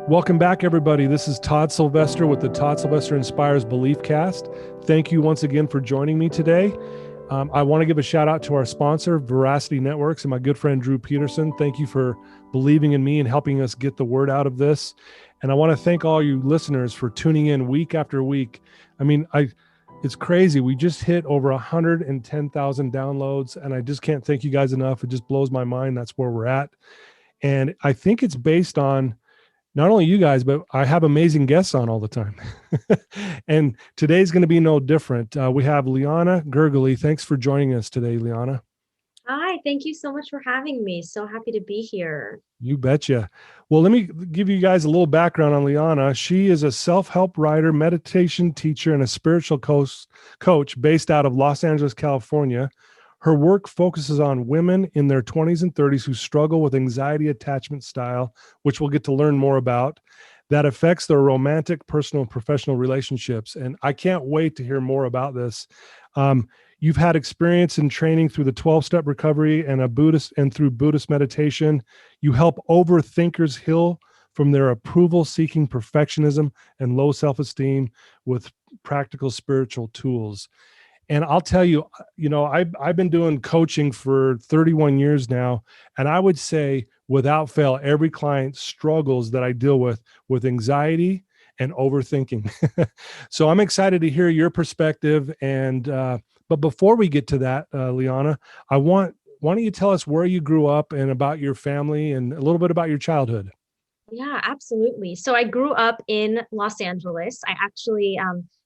Welcome back, everybody. This is Todd Sylvester with the Todd Sylvester Inspires Belief Cast. Thank you once again for joining me today. I want to give a shout out to our sponsor, Veracity Networks, and my good friend, Drew Peterson. Thank you for believing in me and helping us get the word out of this. And I want to thank all you listeners for tuning in week after week. It's crazy. We just hit over 110,000 downloads, and I just can't thank you guys enough. It just blows my mind. That's where we're at. And I think it's based on not only you guys, but I have amazing guests on all the time. And today's going to be no different. We have Liana Gergely. Thanks for joining us today, Liana. Hi, thank you so much for having me. So happy to be here. You betcha. Well, let me give you guys a little background on Liana. She is a self-help writer, meditation teacher, and a spiritual coach based out of Los Angeles, California. Her work focuses on women in their 20s and 30s who struggle with anxiety attachment style, which we'll get to learn more about, that affects their romantic, personal, and professional relationships. And I can't wait to hear more about this. You've had experience in training through the 12-step recovery and through Buddhist meditation. You help overthinkers heal from their approval-seeking perfectionism and low self-esteem with practical spiritual tools. And I'll tell you, I've been doing coaching for 31 years now, and I would say without fail, every client struggles that I deal with anxiety and overthinking. So I'm excited to hear your perspective. But before we get to that, Liana, why don't you tell us where you grew up and about your family and a little bit about your childhood? Yeah, absolutely. So I grew up in Los Angeles. I actually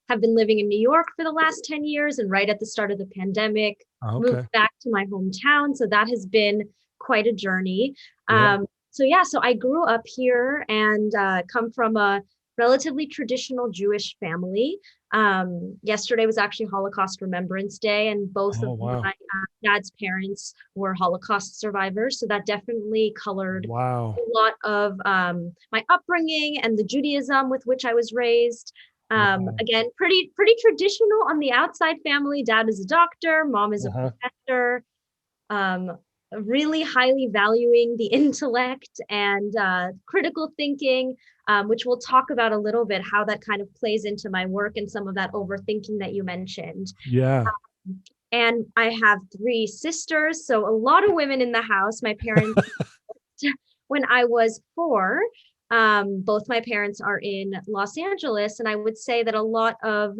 have been living in New York for the last 10 years, and right at the start of the pandemic, moved Okay. back to my hometown. So that has been quite a journey. Yeah. So I grew up here and come from a relatively traditional Jewish family. Yesterday was actually Holocaust Remembrance Day, and both Oh, of wow. my dad's parents were Holocaust survivors. So that definitely colored Wow. a lot of my upbringing and the Judaism with which I was raised. Wow. Again, pretty traditional on the outside family. Dad is a doctor, mom is a Uh-huh. professor. Um, really highly valuing the intellect and critical thinking, which we'll talk about a little bit how that kind of plays into my work and some of that overthinking that you mentioned. Yeah. And I have three sisters, so a lot of women in the house. My parents, when I was four, both my parents are in Los Angeles, and I would say that a lot of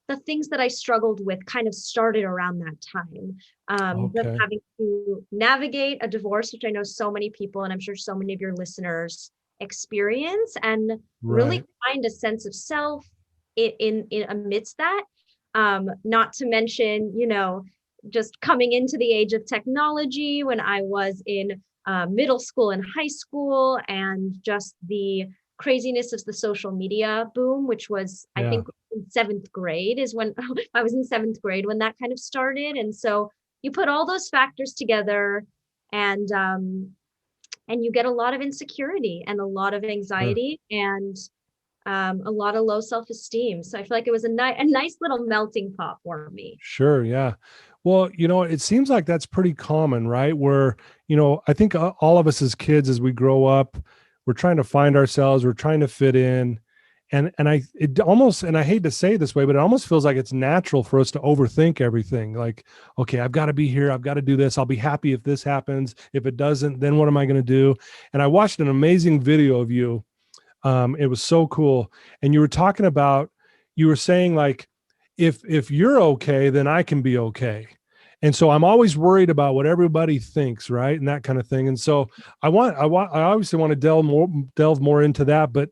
the things that I struggled with kind of started around that time. Them Okay. having to navigate a divorce, which I know so many people, and I'm sure so many of your listeners experience, and really Right. find a sense of self in amidst that. Not to mention, just coming into the age of technology when I was in middle school and high school, and just the craziness of the social media boom, which was, I Yeah. think, in seventh grade is when I was in seventh grade when that kind of started. And so you put all those factors together, and and you get a lot of insecurity and a lot of Sure. anxiety and a lot of low self-esteem. So I feel like it was a nice little melting pot for me. Sure. Yeah. Well, it seems like that's pretty common, right? Where, I think all of us as kids, as we grow up, we're trying to find ourselves, we're trying to fit in. And I hate to say it this way, but it almost feels like it's natural for us to overthink everything. Like, okay, I've got to be here. I've got to do this. I'll be happy if this happens. If it doesn't, then what am I going to do? And I watched an amazing video of you. It was so cool. And you were saying like, if you're okay, then I can be okay. And so I'm always worried about what everybody thinks, right? And that kind of thing. And so I obviously want to delve more into that. But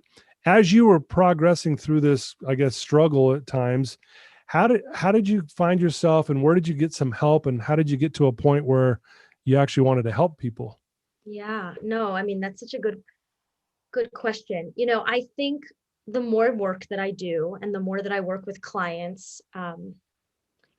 as you were progressing through this, I guess, struggle at times, how did you find yourself, and where did you get some help, and how did you get to a point where you actually wanted to help people? Yeah, no, I mean, that's such a good question. I think the more work that I do and the more that I work with clients,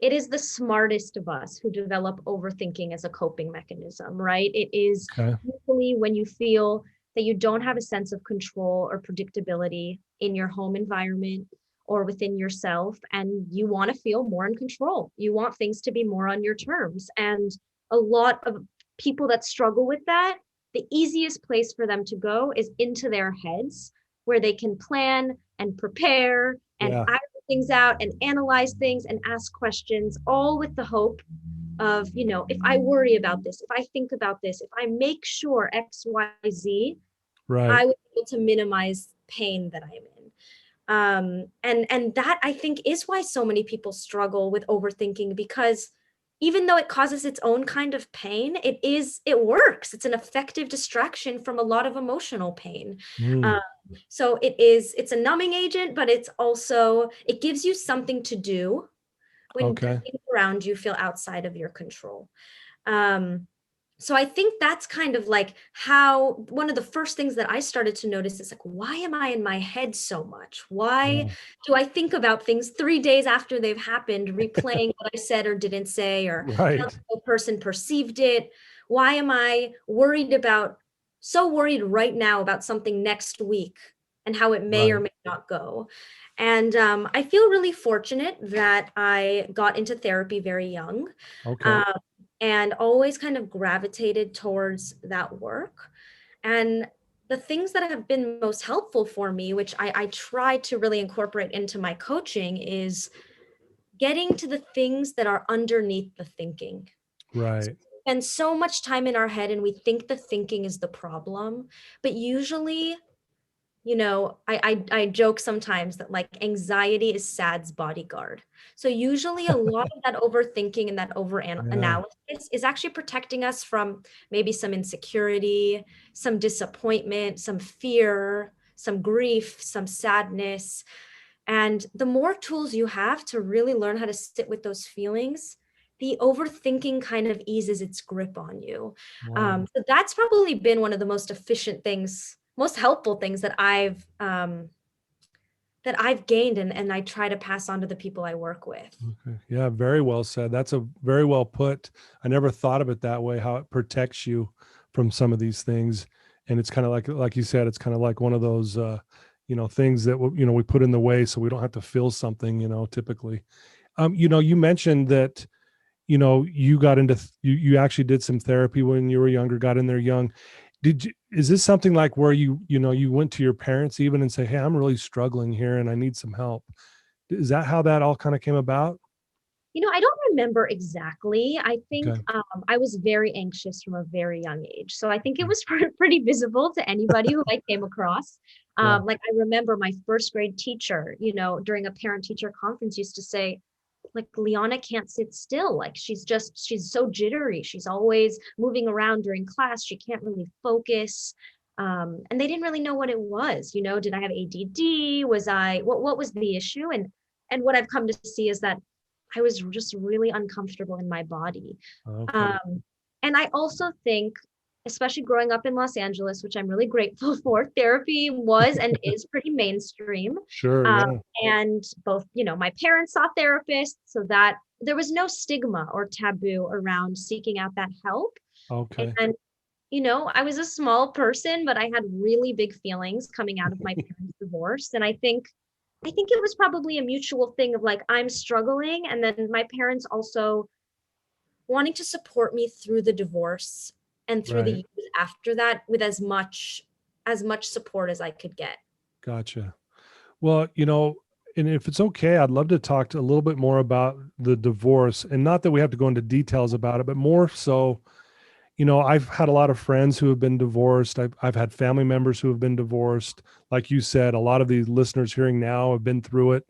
it is the smartest of us who develop overthinking as a coping mechanism, right? It is Okay. usually when you feel that you don't have a sense of control or predictability in your home environment or within yourself, and you want to feel more in control. You want things to be more on your terms. And a lot of people that struggle with that, the easiest place for them to go is into their heads, where they can plan and prepare and Yeah. iron things out and analyze things and ask questions, all with the hope of, if I worry about this, if I think about this, if I make sure X, Y, Z, Right. I would be able to minimize pain that I'm in. And that I think is why so many people struggle with overthinking, because even though it causes its own kind of pain, it works. It's an effective distraction from a lot of emotional pain. Mm. Um, so it's a numbing agent, but it gives you something to do when the Okay. things around you feel outside of your control. Um, so I think that's kind of like how one of the first things that I started to notice is like, why am I in my head so much? Why Yeah. do I think about things 3 days after they've happened, replaying what I said or didn't say, or how Right. the person perceived it? Why am I so worried right now about something next week and how it may or Right. may not go? And I feel really fortunate that I got into therapy very young. Okay. Um, and always kind of gravitated towards that work. And the things that have been most helpful for me, which I try to really incorporate into my coaching, is getting to the things that are underneath the thinking. Right. We spend so much time in our head and we think the thinking is the problem, but usually, I joke sometimes that like anxiety is sad's bodyguard. So usually a lot of that overthinking and that over Yeah. analysis is actually protecting us from maybe some insecurity, some disappointment, some fear, some grief, some sadness. And the more tools you have to really learn how to sit with those feelings, the overthinking kind of eases its grip on you. Wow. So that's probably been one of the most efficient things, most helpful things that I've gained, and I try to pass on to the people I work with. Okay. Yeah, very well said. That's a very well put. I never thought of it that way, how it protects you from some of these things. And it's kind of like you said, it's kind of like one of those, things that, we put in the way so we don't have to feel something, typically. You mentioned that, you got into, you actually did some therapy when you were younger, got in there young. Is this something like where you went to your parents even and say, hey, I'm really struggling here and I need some help? Is that how that all kind of came about? I don't remember exactly. I think Okay. I was very anxious from a very young age. So I think it Okay. was pretty visible to anybody who I came across. Yeah. Like I remember my first grade teacher, during a parent teacher conference used to say, like, Liana can't sit still. Like she's so jittery. She's always moving around during class. She can't really focus. And they didn't really know what it was. Did I have ADD? What was the issue? And what I've come to see is that I was just really uncomfortable in my body. Okay. Um, and I also think, especially growing up in Los Angeles, which I'm really grateful for, therapy was and is pretty mainstream. Sure. Um, Yeah. and both, my parents saw therapists, so that there was no stigma or taboo around seeking out that help. Okay. And, I was a small person, but I had really big feelings coming out of my parents' divorce. And I think it was probably a mutual thing of like, I'm struggling. And then my parents also wanting to support me through the divorce and through the Right. years after that with as much support as I could get. Gotcha. Well, and if it's okay, I'd love to talk a little bit more about the divorce, and not that we have to go into details about it, but more so, I've had a lot of friends who have been divorced. I've had family members who have been divorced. Like you said, a lot of the listeners hearing now have been through it.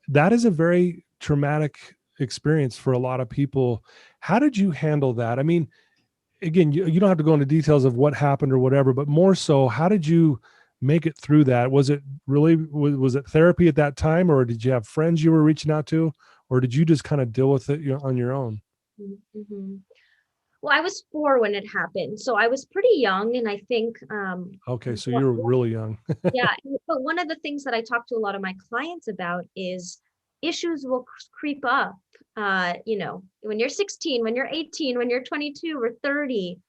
That is a very traumatic experience for a lot of people. How did you handle that? I mean, again, you don't have to go into details of what happened or whatever, but more so, how did you make it through that? Was it really, was it therapy at that time, or did you have friends you were reaching out to, or did you just kind of deal with it, on your own? Mm-hmm. Well, I was 4 when it happened, so I was pretty young, and I think Okay. So you were really young. yeah, but one of the things that I talk to a lot of my clients about is issues will creep up. When you're 16, when you're 18, when you're 22 or 30,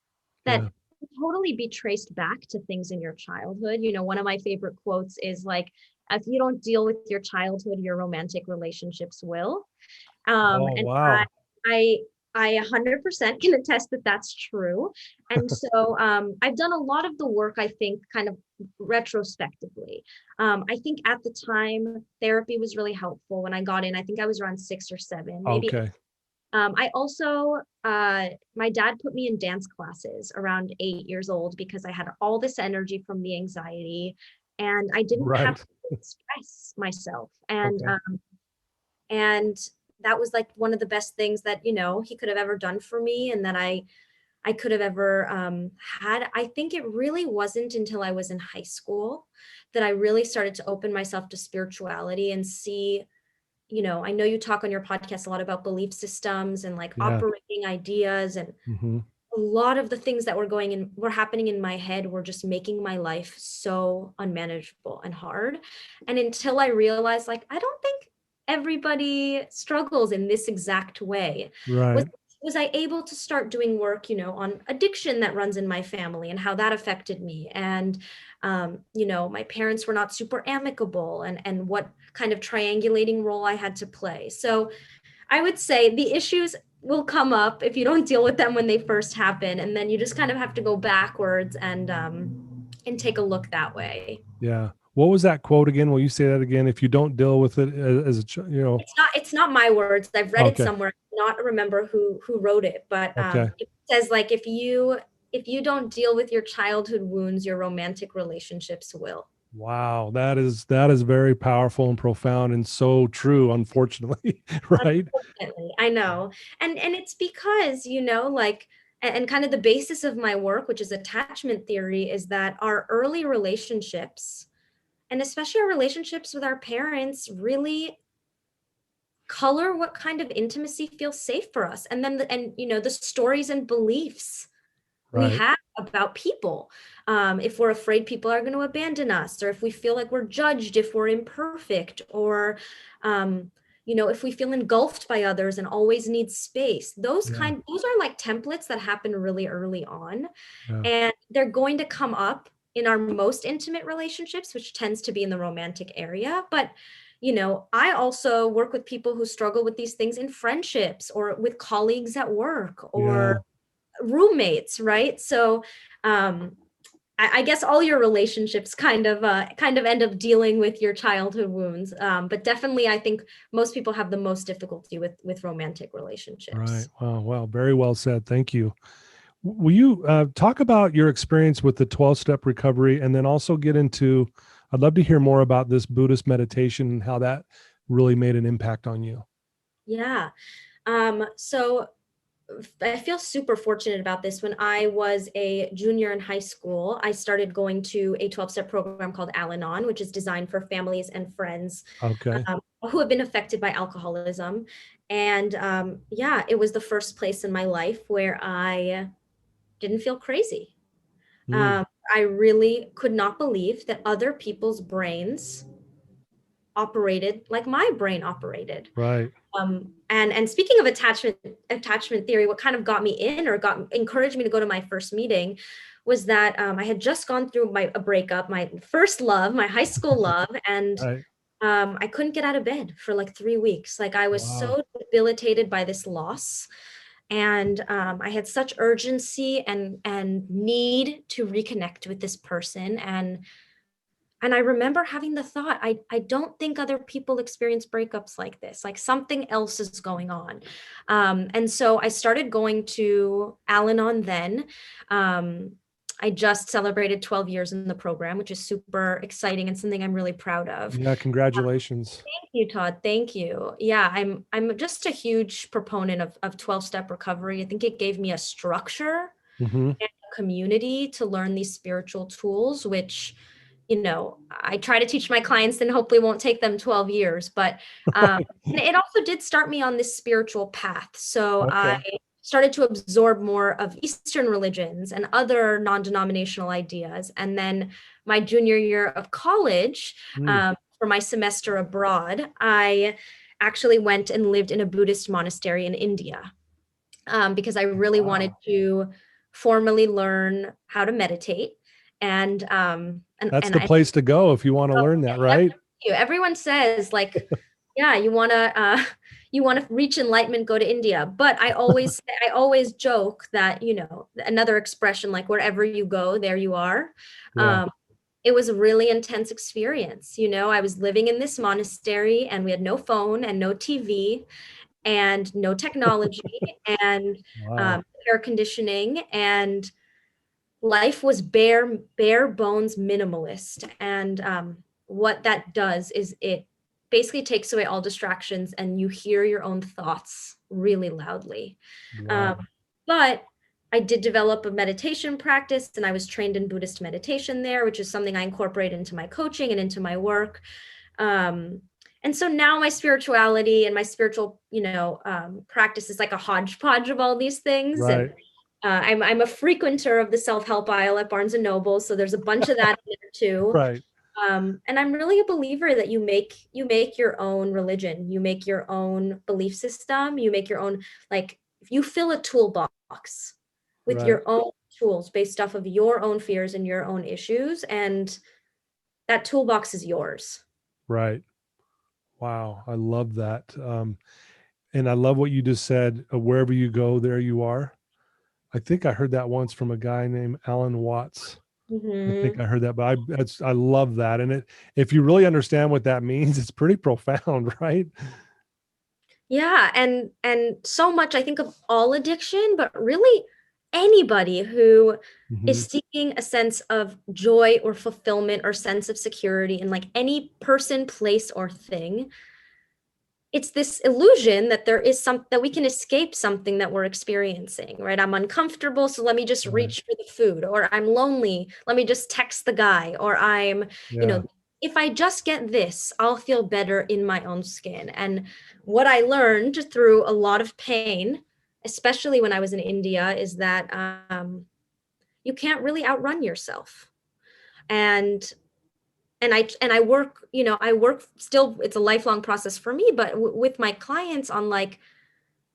that Yeah. can totally be traced back to things in your childhood. One of my favorite quotes is like, if you don't deal with your childhood, your romantic relationships will. Oh, And wow. I 100% can attest that that's true. And so I've done a lot of the work, I think, kind of retrospectively. I think at the time, therapy was really helpful when I got in. I think I was around 6 or 7, maybe. Okay. I also, my dad put me in dance classes around 8 years old because I had all this energy from the anxiety and I didn't have Right. to express myself. And Okay. and that was like one of the best things that, he could have ever done for me and that I could have ever had. I think it really wasn't until I was in high school that I really started to open myself to spirituality and see, I know you talk on your podcast a lot about belief systems and like Yeah. operating ideas, and Hmm. a lot of the things that were happening in my head were just making my life so unmanageable and hard. And until I realized, like, I don't think everybody struggles in this exact way, was Right. was I able to start doing work, on addiction that runs in my family and how that affected me. And my parents were not super amicable, and what kind of triangulating role I had to play. So I would say the issues will come up if you don't deal with them when they first happen, and then you just kind of have to go backwards and take a look that way. Yeah. What was that quote again? Will you say that again? If you don't deal with it as a. It's not my words. I've read it Okay. somewhere. I not remember who wrote it, but Okay. it says like if you don't deal with your childhood wounds, your romantic relationships will. Wow. That is very powerful and profound and so true, unfortunately. Right. Unfortunately, I know. And it's because, like, and kind of the basis of my work, which is attachment theory, is that our early relationships, and especially our relationships with our parents, really color what kind of intimacy feels safe for us. And then the stories and beliefs we Right. have about people. If we're afraid people are going to abandon us, or if we feel like we're judged if we're imperfect, or if we feel engulfed by others and always need space. Yeah. Those are like templates that happen really early on, Yeah. and they're going to come up in our most intimate relationships, which tends to be in the romantic area. But I also work with people who struggle with these things in friendships or with colleagues at work Yeah. or roommates, right? So I guess all your relationships kind of end up dealing with your childhood wounds, but definitely I think most people have the most difficulty with romantic Right. relationships. Wow. Wow. Very well said. Thank you. Will you talk about your experience with the 12-step recovery and then also get into, I'd love to hear more about this Buddhist meditation and how that really made an impact on you. Yeah. So I feel super fortunate about this. When I was a junior in high school, I started going to a 12-step program called Al-Anon, which is designed for families and friends Okay. who have been affected by alcoholism. And yeah, it was the first place in my life where I didn't feel crazy. Mm, Um, I really could not believe that other people's brains operated like my brain operated. right. And speaking of attachment theory, what kind of got me in or encouraged me to go to my first meeting was that I had just gone through a breakup, my first love, my high school love, and Right. I couldn't get out of bed for like 3 weeks. Like I was Wow. so debilitated by this loss, and I had such urgency and need to reconnect with this person. And I remember having the thought, I don't think other people experience breakups like this. Like something else is going on. And so I started going to Al Anon then. Um, I just celebrated 12 years in the program, which is super exciting and something I'm really proud of. Yeah. Congratulations. Thank you, Todd. Thank you. Yeah, I'm just a huge proponent of 12-step recovery. I think it gave me a structure Hmm. and a community to learn these spiritual tools, which I try to teach my clients and hopefully won't take them 12 years. But Right. and it also did start me on this spiritual path. So I Okay. started to absorb more of Eastern religions and other non-denominational ideas. And then my junior year of college, Mm, for my semester abroad, I actually went and lived in a Buddhist monastery in India, because I really wanted wow. to formally learn how to meditate. And That's the place to go if you want to learn that, Yep, right? everyone says like, yeah, you want to reach enlightenment, go to India. But I always joke that, another expression, like wherever you go, there you are. Yeah. Um, it was a really intense experience. I was living in this monastery and we had no phone and no TV and no technology and Wow. air conditioning, and life was bare bones minimalist. And what that does is it basically takes away all distractions and you hear your own thoughts really loudly. um, Wow. but I did develop a meditation practice, and I was trained in Buddhist meditation there, which is something I incorporate into my coaching and into my work. um, and so now my spirituality and my spiritual practice is like a hodgepodge of all these things. And Right. I'm a frequenter of the self-help aisle at Barnes and Noble, so there's a bunch of that in there too. Right. And I'm really a believer that you make your own religion, you make your own belief system, you make your own, like, if you fill a toolbox with Right. your own tools based off of your own fears and your own issues, and that toolbox is yours. Right. Wow. I love that. And I love what you just said. Wherever you go, there you are. I think I heard that once from a guy named Alan Watts. I think Hmm. I heard that, but I love that. And if you really understand what that means, it's pretty profound, right? Yeah, and so much I think of all addiction, but really anybody who Hmm. is seeking a sense of joy or fulfillment or sense of security in like any person, place, or thing. It's this illusion that there is some that we can escape something that we're experiencing, right? I'm uncomfortable, so let me just Right. reach for the food, or I'm lonely, let me just text the guy, or you Yeah. know, if I just get this, I'll feel better in my own skin. And what I learned through a lot of pain, especially when I was in India, is that you can't really outrun yourself. And and I work, I work still, it's a lifelong process for me, but with my clients on like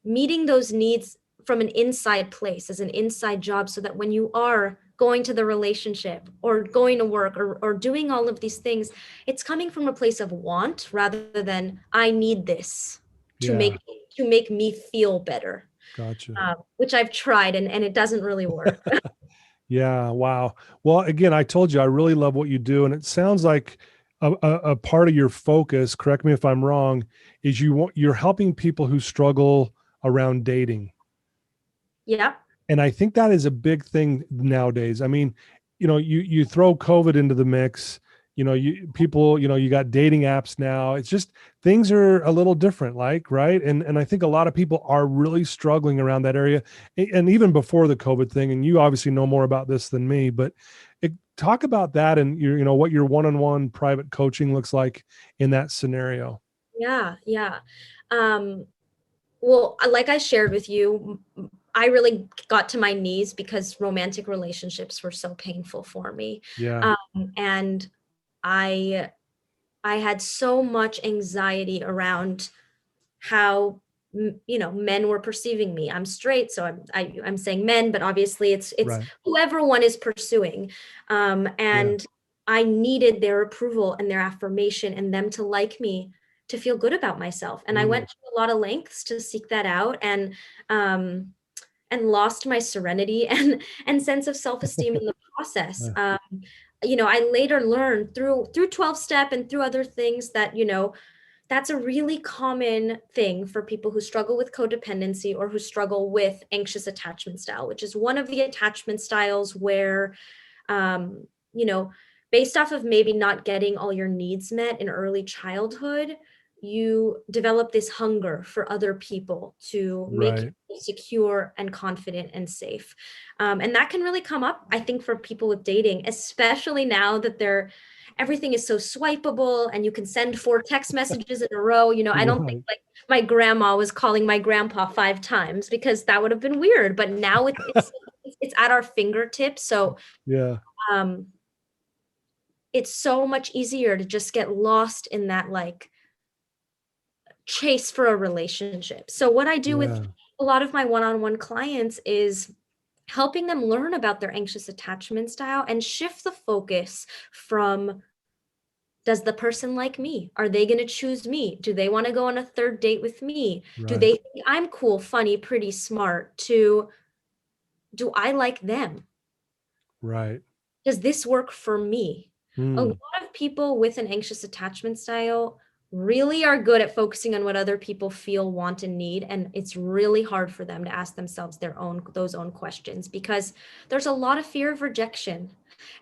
meeting those needs from an inside place as an inside job, so that when you are going to the relationship or going to work or doing all of these things, it's coming from a place of want rather than I need this to Yeah. make me feel better, Gotcha. which I've tried, and it doesn't really work. Yeah. Wow. Well, again, I told you I really love what you do, and it sounds like a part of your focus. Correct me if I'm wrong. Is you're helping people who struggle around dating. Yeah. And I think that is a big thing nowadays. I mean, you throw COVID into the mix, you people, you got dating apps now. It's just things are a little different, like, right? And I think a lot of people are really struggling around that area. And even before the COVID thing, and you obviously know more about this than me, but talk about that and what your one-on-one private coaching looks like in that scenario. Yeah. Yeah. um Well, like I shared with you, I really got to my knees because romantic relationships were so painful for me. Yeah. And I I had so much anxiety around how men were perceiving me. I'm straight, so I'm saying men, but obviously it's Right. whoever one is pursuing. Yeah. And I needed their approval and their affirmation and them to like me to feel good about myself. And I Mm, went to a lot of lengths to seek that out, um, and lost my serenity and sense of self-esteem in the process. yeah. I later learned through 12 step and through other things that that's a really common thing for people who struggle with codependency or who struggle with anxious attachment style, which is one of the attachment styles where, um, you know, based off of maybe not getting all your needs met in early childhood, you develop this hunger for other people to make you Right. feel secure and confident and safe. And that can really come up, I think, for people with dating, especially now that everything is so swipeable and you can send 4 text messages in a row. I don't think Right. like my grandma was calling my grandpa 5 times because that would have been weird. But now it's at our fingertips. So Yeah. um, it's so much easier to just get lost in that like chase for a relationship. So what I do with Yeah. a lot of my one-on-one clients is helping them learn about their anxious attachment style and shift the focus from Does the person like me? Are they going to choose me? Do they want to go on a third date with me? Do Right. they think I'm cool, funny, pretty, smart? Do I like them? Right. Does this work for me? A lot Mm. of people with an anxious attachment style really are good at focusing on what other people feel, want, and need. And it's really hard for them to ask themselves those own questions because there's a lot of fear of rejection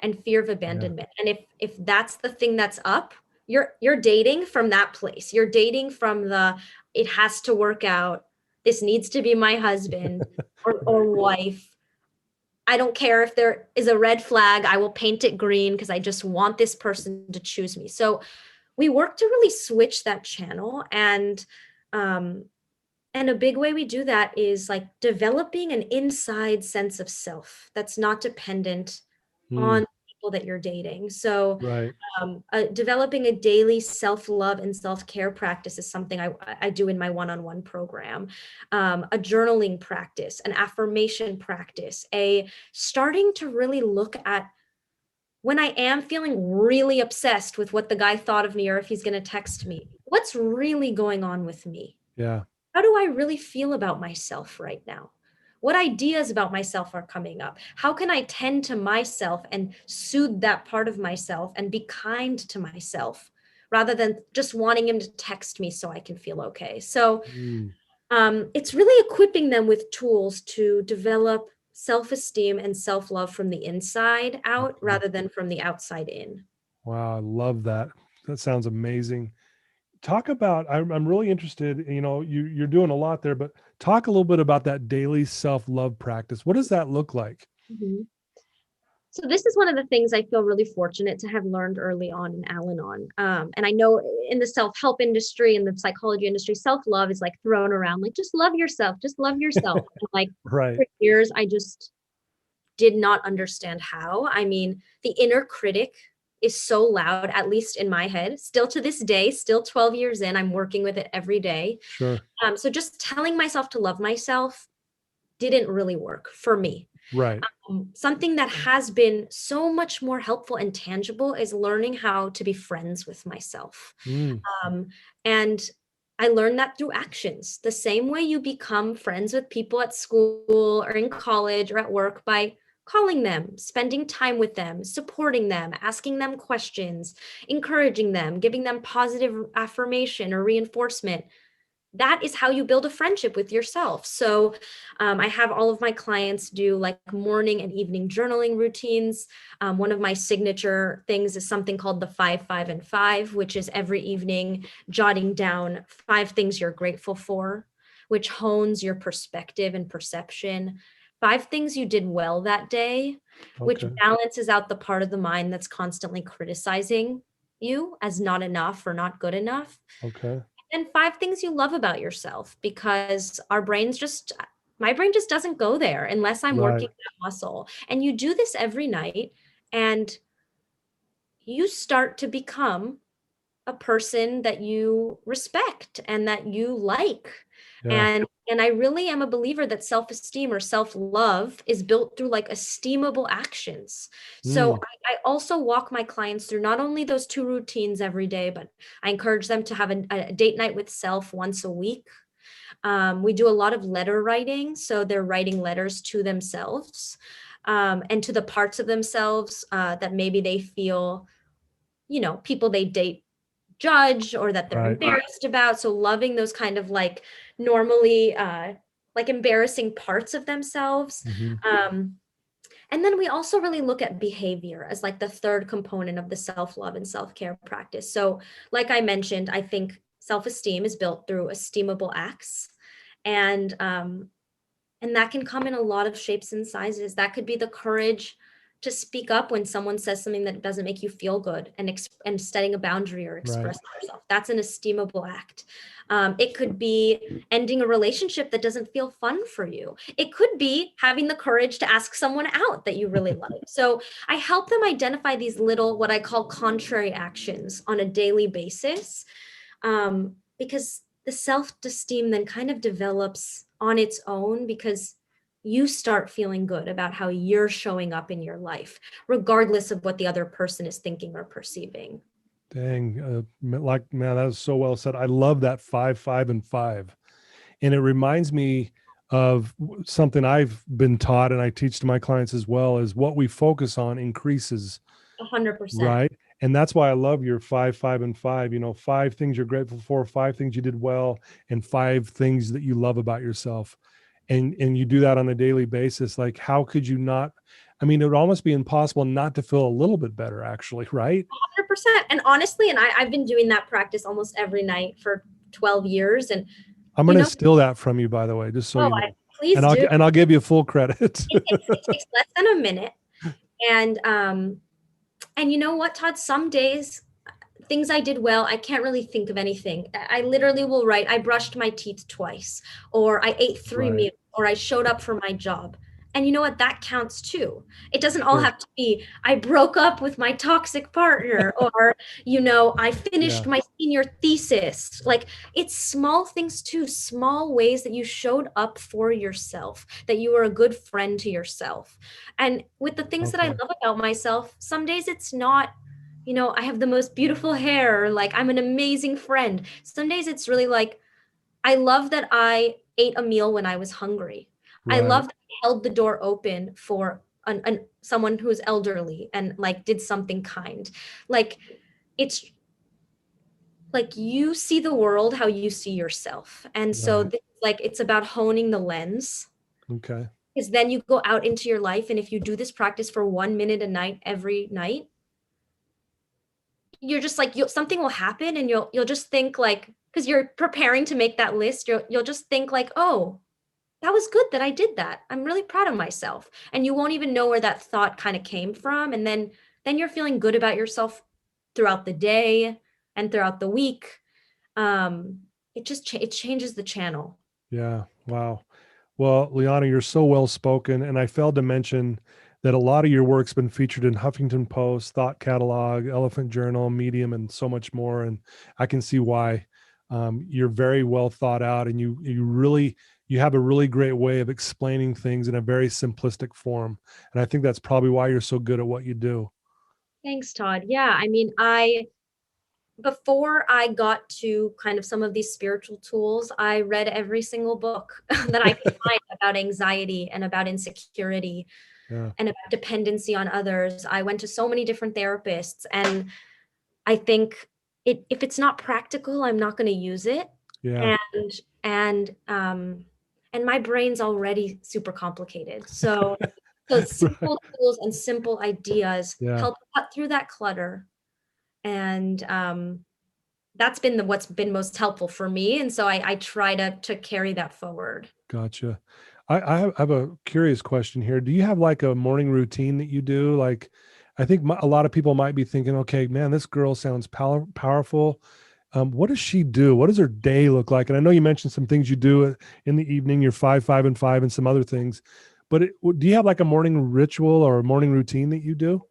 and fear of Yeah. abandonment. And if that's the thing that's up, you're dating from that place. You're dating from the it has to work out. This needs to be my husband or wife. I don't care if there is a red flag, I will paint it green because I just want this person to choose me. So we work to really switch that channel um and a big way we do that is like developing an inside sense of self that's not dependent Mm. on people that you're dating. So Right. developing a daily self-love and self-care practice is something I do in my one-on-one program. A journaling practice, an affirmation practice, a starting to really look at when I am feeling really obsessed with what the guy thought of me or if he's going to text me, what's really going on with me? Yeah. How do I really feel about myself right now? What ideas about myself are coming up? How can I tend to myself and soothe that part of myself and be kind to myself rather than just wanting him to text me so I can feel okay? So Mm. it's really equipping them with tools to develop self esteem and self love from the inside out Okay. rather than from the outside in. Wow. I love that. That sounds amazing. Talk about, I'm really interested, you're doing a lot there, but talk a little bit about that daily self-love practice. What does that look like? Mhm. So this is one of the things I feel really fortunate to have learned early on in Al-Anon. And I know in the self-help industry and the psychology industry, self-love is like thrown around, like just love yourself, just love yourself. And like Right. for years, I just did not understand how. I mean, the inner critic is so loud, at least in my head, still to this day, still 12 years in, I'm working with it every day. Sure. So just telling myself to love myself didn't really work for me. Right. Something that has been so much more helpful and tangible is learning how to be friends with myself. Mm. Um, and I learned that through actions, the same way you become friends with people at school or in college or at work by calling them, spending time with them, supporting them, asking them questions, encouraging them, giving them positive affirmation or reinforcement. That is how you build a friendship with yourself. So I have all of my clients do like morning and evening journaling routines. One of my signature things is something called the 5, 5, and 5, which is every evening jotting down 5 things you're grateful for, which hones your perspective and perception. 5 things you did well that day, which Okay. balances out the part of the mind that's constantly criticizing you as not enough or not good enough, Okay. and 5 things you love about yourself because my brain just doesn't go there unless I'm Right. working that muscle. And you do this every night and you start to become a person that you respect and that you like. Yeah. And I really am a believer that self-esteem or self-love is built through like esteemable actions. So Mm. I also walk my clients through not only those 2 routines every day, but I encourage them to have a date night with self once a week. We do a lot of letter writing, so they're writing letters to themselves and to the parts of themselves that maybe they feel, people they date judge or that they're Right. embarrassed about. So loving those kind of like normally like embarrassing parts of themselves. Hmm. Um, and then we also really look at behavior as like the third component of the self-love and self-care practice. So like I mentioned, I think self-esteem is built through esteemable acts. And and that can come in a lot of shapes and sizes. That could be the courage to speak up when someone says something that doesn't make you feel good and setting a boundary or Right. expressing yourself. That's an esteemable act. It could be ending a relationship that doesn't feel fun for you. It could be having the courage to ask someone out that you really like. So I help them identify these little, what I call contrary actions on a daily basis, because the self-esteem then kind of develops on its own because you start feeling good about how you're showing up in your life, regardless of what the other person is thinking or perceiving. Dang, like, man, that was so well said. I love that 5, 5, and 5. And it reminds me of something I've been taught and I teach to my clients as well, is what we focus on increases, 100%. right? And that's why I love your 5, 5, and 5. 5 things you're grateful for, 5 things you did well, and 5 things that you love about yourself. And you do that on a daily basis. Like, how could you not? I mean, it would almost be impossible not to feel a little bit better, actually, right? 100%. And honestly, and I've been doing that practice almost every night for 12 years. And, I'm you going to know, steal that from you, by the way, just so oh, you know. And please I'll do. and I'll give you full credit. It takes less than a minute. And, and you know what, Todd? Some days, things I did well, I can't really think of anything. I literally will write, I brushed my teeth twice, or I ate 3 meals, Right. or I showed up for my job. And you know what? That counts too. It doesn't all Sure. have to be, I broke up with my toxic partner, or, I finished Yeah. my senior thesis. Like, it's small things too, small ways that you showed up for yourself, that you were a good friend to yourself. And with the things that I Okay. love about myself, some days it's not, I have the most beautiful hair, or like I'm an amazing friend. Some days it's really like, I love that I ate a meal when I was hungry. I Right. love that I held the door open for someone who's elderly and like did something kind. Like, it's like you see the world how you see yourself. And so Right. like it's about honing the lens, Okay. because then you go out into your life, and if you do this practice for 1 minute a night every night, you're just like, something will happen, and you'll just think like, because you're preparing to make that list, you'll just think like, oh, that was good that I did that. I'm really proud of myself. And you won't even know where that thought kind of came from. And then you're feeling good about yourself throughout the day and throughout the week. It just it changes the channel. Yeah. Wow. Well, Liana, you're so well spoken. And I failed to mention that a lot of your work's been featured in Huffington Post, Thought Catalog, Elephant Journal, Medium, and so much more. And I can see why. You're very well thought out, and you have a really great way of explaining things in a very simplistic form. And I think that's probably why you're so good at what you do. Thanks, Todd. Yeah, I mean, I before I got to kind of some of these spiritual tools, I read every single book that I could find about anxiety and about insecurity Yeah. and about dependency on others. I went to so many different therapists, and I think if it's not practical, I'm not going to use it. Yeah. And and um and my brain's already super complicated. So Right. simple tools and simple ideas Yeah. help cut through that clutter. And that's been what's been most helpful for me. And so I try to carry that forward. Gotcha. I have a curious question here. Do you have like a morning routine that you do? Like, I think a lot of people might be thinking, okay, man, this girl sounds powerful. What does she do? What does her day look like? And I know you mentioned some things you do in the evening, your 5, 5, and 5, and some other things. But do you have like a morning ritual or a morning routine that you do?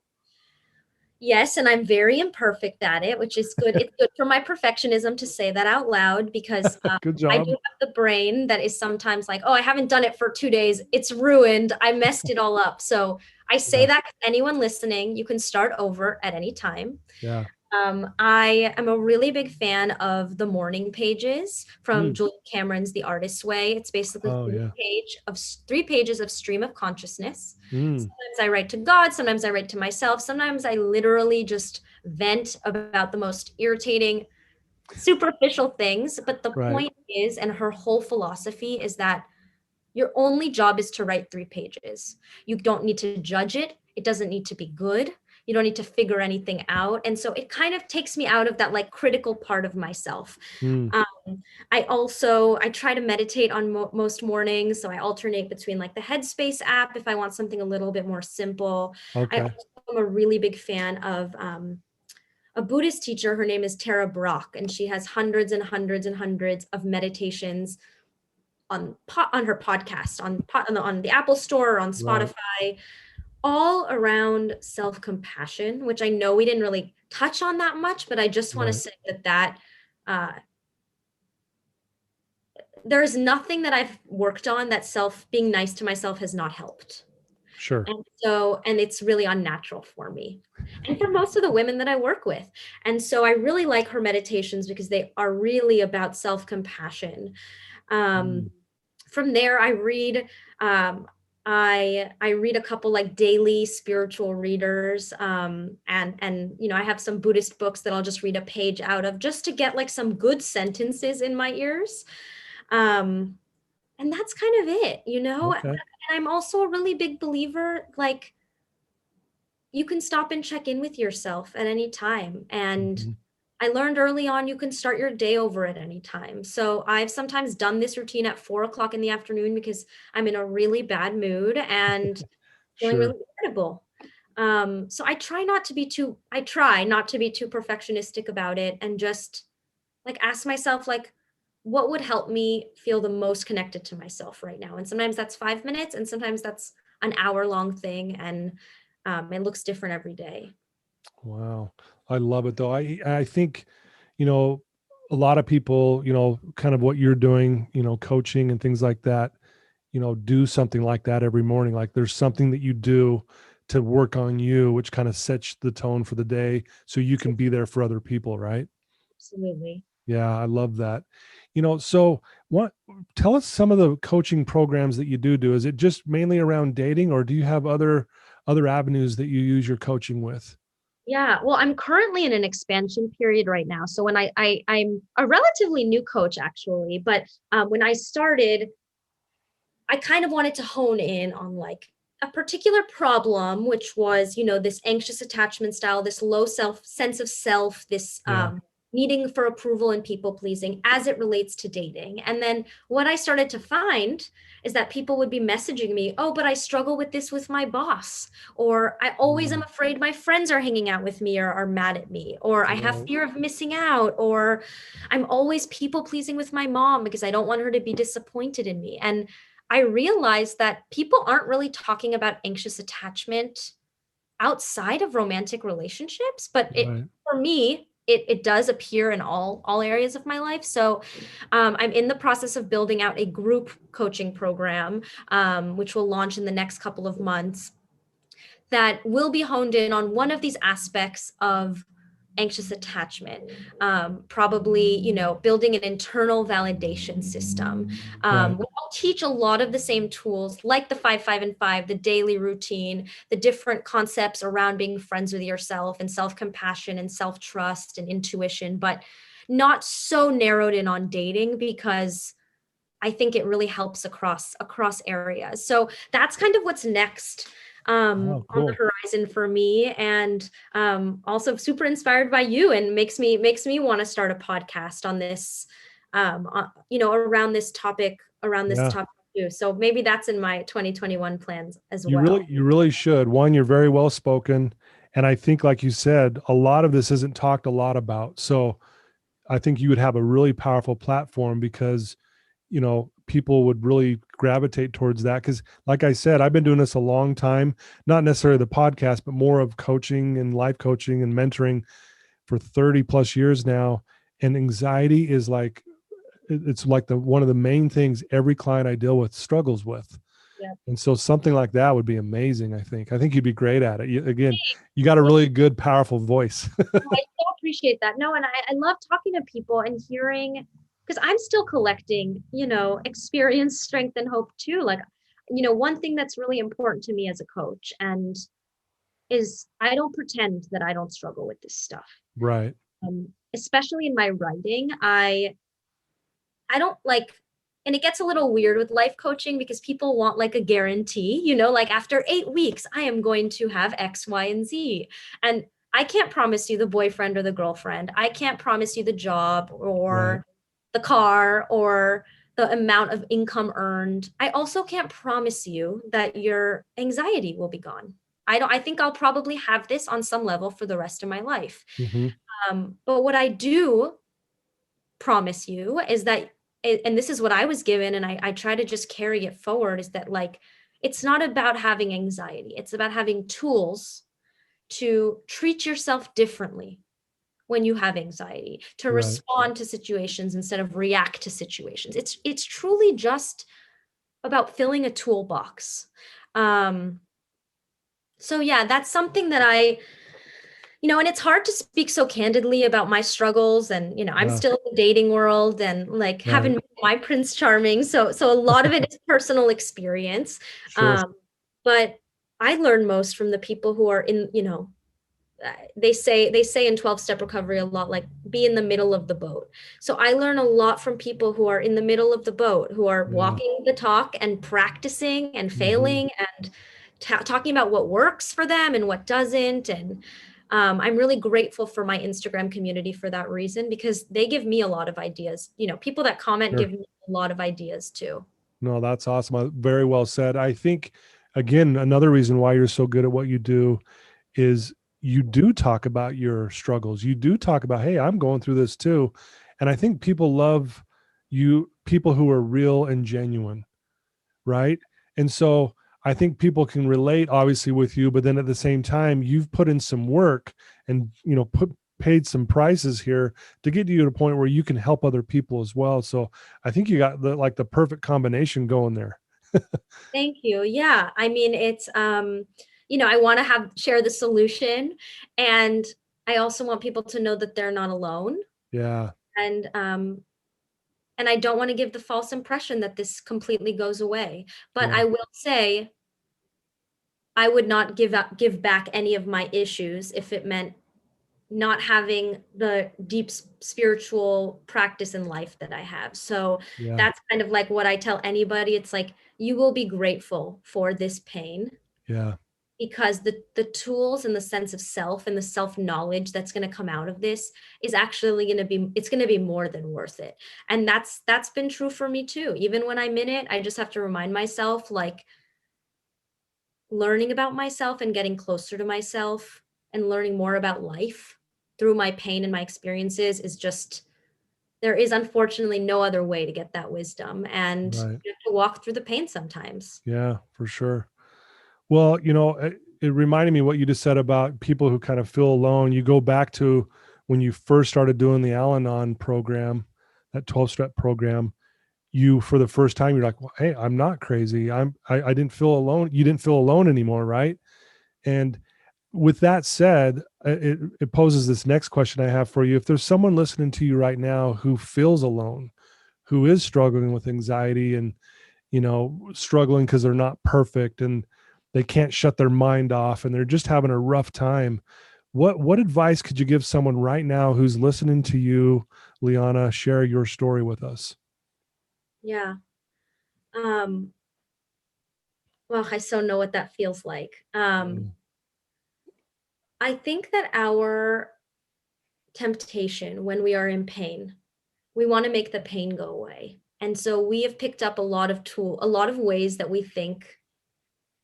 Yes, and I'm very imperfect at it, which is good. It's good for my perfectionism to say that out loud, because Good I do job. have the brain that is sometimes like, oh, I haven't done it for 2 days. It's ruined. I messed it all up. So I say Yeah. that, anyone listening, you can start over at any time. Yeah. I am a really big fan of the morning pages from Mm. Julia Cameron's The Artist's Way. It's basically Oh yeah. 3 pages of stream of consciousness. Mm. Sometimes I write to God, sometimes I write to myself, sometimes I literally just vent about the most irritating, superficial things. But the Right. point is, and her whole philosophy is that your only job is to write 3 pages. You don't need to judge it. It doesn't need to be good. You don't need to figure anything out. And so it kind of takes me out of that like critical part of myself. Mm. I try to meditate on most mornings. So I alternate between like the Headspace app if I want something a little bit more simple. I Okay. also am a really big fan of a Buddhist teacher. Her name is Tara Brach, and she has hundreds and hundreds and hundreds of meditations on her podcast on the Apple Store or on Right. Spotify, all around self-compassion, which I know we didn't really touch on that much, but I just want to Right. say that uh, there is nothing that I've worked on that self being nice to myself has not helped. Sure. And it's really unnatural for me and for most of the women that I work with. And so I really like her meditations because they are really about self-compassion. Um, Mm. from there, um, I read a couple like daily spiritual readers, and I have some Buddhist books that I'll just read a page out of just to get like some good sentences in my ears. Um, and that's kind of it, And Okay. I'm also a really big believer, like, you can stop and check in with yourself at any time. And Mhm. I learned early on you can start your day over at any time. So I've sometimes done this routine at 4 o'clock in the afternoon because I'm in a really bad mood and feeling Sure. really irritable. So I try not to be too perfectionistic about it and just like ask myself, like, what would help me feel the most connected to myself right now? And sometimes that's 5 minutes and sometimes that's an hour long thing. And it looks different every day. Wow. I love it though. I think, you know, a lot of people, kind of what you're doing, coaching and things like that, do something like that every morning. Like there's something that you do to work on you, which kind of sets the tone for the day so you can be there for other people, right? Absolutely. Yeah, I love that. So what tell us some of the coaching programs that you do. Is it just mainly around dating or do you have other avenues that you use your coaching with? Yeah, well, I'm currently in an expansion period right now. So when I'm a relatively new coach actually, but when I started, I kind of wanted to hone in on like a particular problem, which was, this anxious attachment style, this low self sense of self, this Yeah. needing for approval and people pleasing as it relates to dating. And then what I started to find is that people would be messaging me, oh, but I struggle with this with my boss, or I always am Mm, afraid my friends are hanging out with me or are mad at me, or I have right. fear of missing out, or I'm always people pleasing with my mom because I don't want her to be disappointed in me. And I realized that people aren't really talking about anxious attachment outside of romantic relationships, but it Right. for me, it does appear in all areas of my life. So I'm in the process of building out a group coaching program, which will launch in the next couple of months, that will be honed in on one of these aspects of anxious attachment, probably building an internal validation system. Right. We'll teach a lot of the same tools like the 5 5 and 5, the daily routine, the different concepts around being friends with yourself and self-compassion and self-trust and intuition, but not so narrowed in on dating, because I think it really helps across areas. So that's kind of what's next Oh, on the cool. horizon for me, and also super inspired by you, and makes me want to start a podcast on this, around this Yeah. topic too. So maybe that's in my 2021 plans as You really well. you really should. One, you're very well spoken. And I think, like you said, a lot of this isn't talked a lot about. So I think you would have a really powerful platform because, people would really gravitate towards that. Cause like I said, I've been doing this a long time, not necessarily the podcast, but more of coaching and life coaching and mentoring for 30 plus years now. And anxiety is like, it's like the one of the main things every client I deal with struggles with. Yeah. And so something like that would be amazing. I think you'd be great at it. Again, you got a really good, powerful voice. I so appreciate that. No, and I love talking to people and hearing, because I'm still collecting, experience, strength, and hope too. Like, one thing that's really important to me as a coach and is I don't pretend that I don't struggle with this stuff. Right. Especially in my writing, I don't like, and it gets a little weird with life coaching because people want like a guarantee, like after 8 weeks, I am going to have X, Y, and Z. And I can't promise you the boyfriend or the girlfriend. I can't promise you the job Right. or the car or the amount of income earned. I also can't promise you that your anxiety will be gone. I think I'll probably have this on some level for the rest of my life. Hmm. But what I do promise you is that, and this is what I was given, and I try to just carry it forward, is that like it's not about having anxiety, it's about having tools to treat yourself differently when you have anxiety, to Right. respond to situations instead of react to situations. It's truly just about filling a toolbox. um So yeah, that's something that and it's hard to speak so candidly about my struggles, and I'm Yeah, still in the dating world and like haven't right. met my Prince Charming. So a lot of it is personal experience. Sure. Um, but I learn most from the people who are they say in 12-step recovery a lot, like, be in the middle of the boat. So I learn a lot from people who are in the middle of the boat, who are Yeah. walking the talk and practicing and Hmm. failing and talking about what works for them and what doesn't. And I'm really grateful for my Instagram community for that reason, because they give me a lot of ideas. People that comment Sure. give me a lot of ideas too. No, that's awesome. Very well said. I think, again, another reason why you're so good at what you do is you do talk about your struggles. You do talk about, hey, I'm going through this too. And I think people love people who are real and genuine, right? And so I think people can relate obviously with you, but then at the same time, you've put in some work and put paid some prices here to get you to a point where you can help other people as well. So I think you got the perfect combination going there. Thank you. Yeah. I mean, it's I want to have share the solution, and I also want people to know that they're not alone. Yeah. And I don't want to give the false impression that this completely goes away. But Yeah. I will say I would not give back any of my issues if it meant not having the deep spiritual practice in life that I have. So Yeah. that's kind of like what I tell anybody. It's like, you will be grateful for this pain, Yeah. because the tools and the sense of self and the self knowledge that's going to come out of this is actually going to be more than worth it. And that's been true for me too. Even when I'm in it, I just have to remind myself, like, learning about myself and getting closer to myself and learning more about life through my pain and my experiences is just, there is unfortunately no other way to get that wisdom, and Right. you have to walk through the pain sometimes. Yeah, for sure. Well, it reminded me what you just said about people who kind of feel alone. You go back to when you first started doing the Al-Anon program, that 12-step program. You, for the first time, you're like, well, hey, I'm not crazy. I didn't feel alone. You didn't feel alone anymore, right? And with that said, it poses this next question I have for you. If there's someone listening to you right now who feels alone, who is struggling with anxiety and struggling because they're not perfect and they can't shut their mind off and they're just having a rough time, what advice could you give someone right now who's listening to you, Liana, share your story with us? Yeah. um well, I so know what that feels like. Yeah. I think that our temptation when we are in pain, we want to make the pain go away. And so we have picked up a lot of ways that we think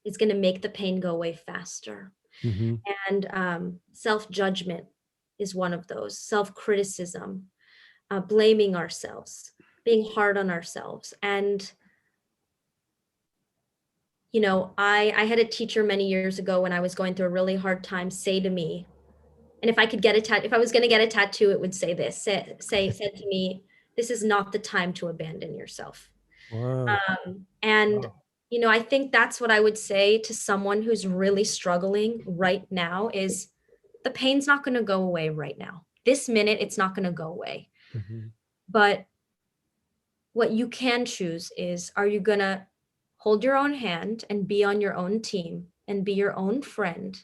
is going to make the pain go away faster. Mm-hmm. And self-judgment is one of those. Self-criticism, blaming ourselves, being hard on ourselves. And I had a teacher many years ago when I was going through a really hard time say to me, and if I was going to get a tattoo, it would say this, said to me, "This is not the time to abandon yourself." Wow. And Wow. I think that's what I would say to someone who's really struggling right now is, the pain's not going to go away right now. This minute, it's not going to go away. Mm-hmm. But what you can choose is, are you going to hold your own hand and be on your own team and be your own friend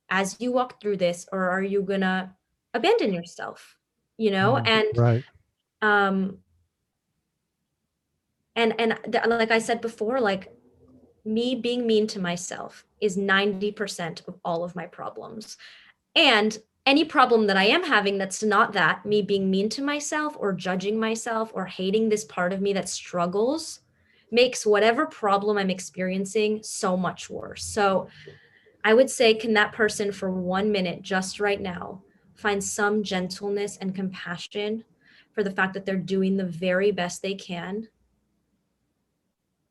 as you walk through this, or are you going to abandon yourself? Mm. Right. Um like I said before, like, me being mean to myself is 90% of all of my problems. And any problem that I am having that's not that, me being mean to myself or judging myself or hating this part of me that struggles, makes whatever problem I'm experiencing so much worse. So I would say, can that person for 1 minute, just right now, find some gentleness and compassion for the fact that they're doing the very best they can,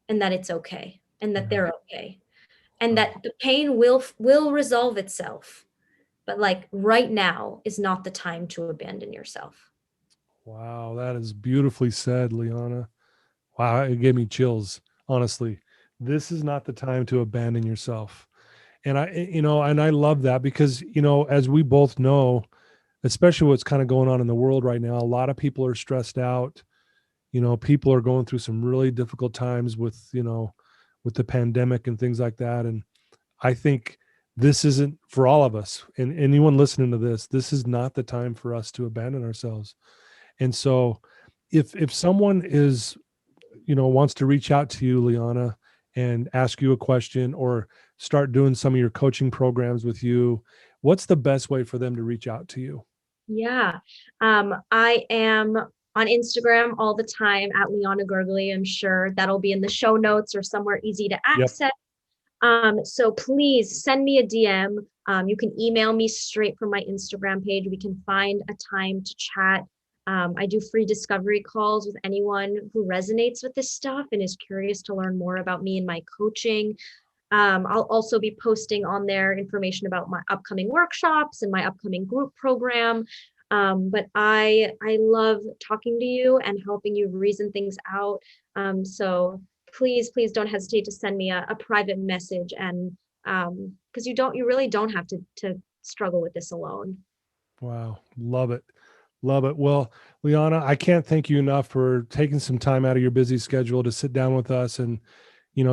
and that it's okay, and that Yeah. they're okay, and Wow. that the pain will resolve itself. But like, right now is not the time to abandon yourself. Wow. That is beautifully said, Liana. Wow. It gave me chills, honestly. This is not the time to abandon yourself. And and I love that because, as we both know, especially what's kind of going on in the world right now, a lot of people are stressed out. People are going through some really difficult times with the pandemic and things like that. And I think this isn't for all of us. And anyone listening to this is not the time for us to abandon ourselves. And so if someone wants to reach out to you, Liana, and ask you a question or start doing some of your coaching programs with you, what's the best way for them to reach out to you? Yeah. I am on Instagram all the time at Liana Gergely. I'm sure that'll be in the show notes or somewhere easy to Yep. access. So please send me a DM. You can email me straight from my Instagram page. We can find a time to chat. I do free discovery calls with anyone who resonates with this stuff and is curious to learn more about me and my coaching. I'll also be posting on there information about my upcoming workshops and my upcoming group program. But I love talking to you and helping you reason things out. So please don't hesitate to send me a private message, and because you really don't have to struggle with this alone. Wow. Love it. Love it. Well, Liana, I can't thank you enough for taking some time out of your busy schedule to sit down with us and,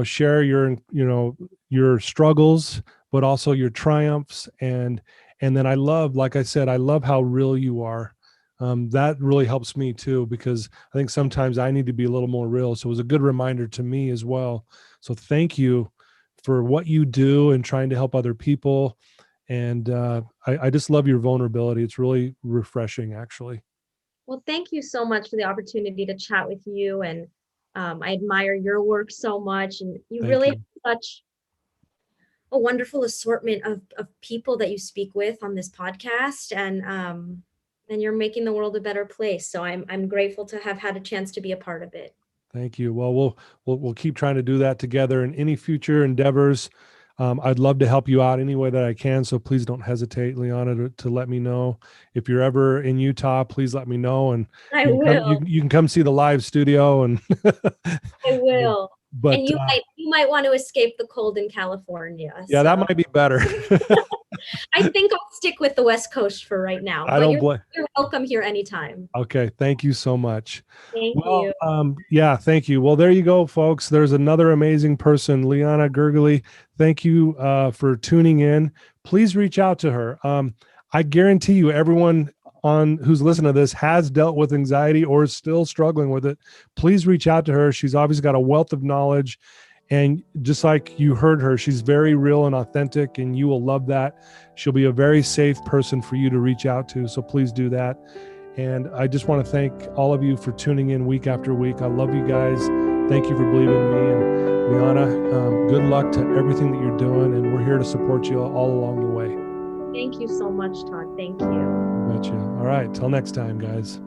share your struggles, but also your triumphs. And then like I said, I love how real you are. That really helps me too, because I think sometimes I need to be a little more real. So it was a good reminder to me as well. So thank you for what you do and trying to help other people. And I just love your vulnerability. It's really refreshing, actually. Well, thank you so much for the opportunity to chat with you, and I admire your work so much, and you Thank really have you. such a wonderful assortment of people that you speak with on this podcast, and you're making the world a better place. So I'm grateful to have had a chance to be a part of it. Thank you. Well, we'll keep trying to do that together in any future endeavors. I'd love to help you out any way that I can. So please don't hesitate, Liana, to let me know. If you're ever in Utah, please let me know, and I you can come. will. You can come see the live studio. And I will. And but you might want to escape the cold in California. yeah, that So might be better. I think I'll stick with the West Coast for right now. I But don't blame. you're welcome here anytime. Okay, thank you so much. Thank Well, you. yeah, thank you. Well, there you go, folks. There's another amazing person, Liana Gergely. Thank you for tuning in. Please reach out to her. I guarantee you, everyone on who's listening to this has dealt with anxiety or is still struggling with it. Please reach out to her. She's obviously got a wealth of knowledge. And just like you heard her, she's very real and authentic, and you will love that. She'll be a very safe person for you to reach out to. So please do that. And I just want to thank all of you for tuning in week after week. I love you guys. Thank you for believing in me. And Liana, good luck to everything that you're doing. And we're here to support you all along the way. Thank you so much, Todd. Thank you. Betcha. All right. Till next time, guys.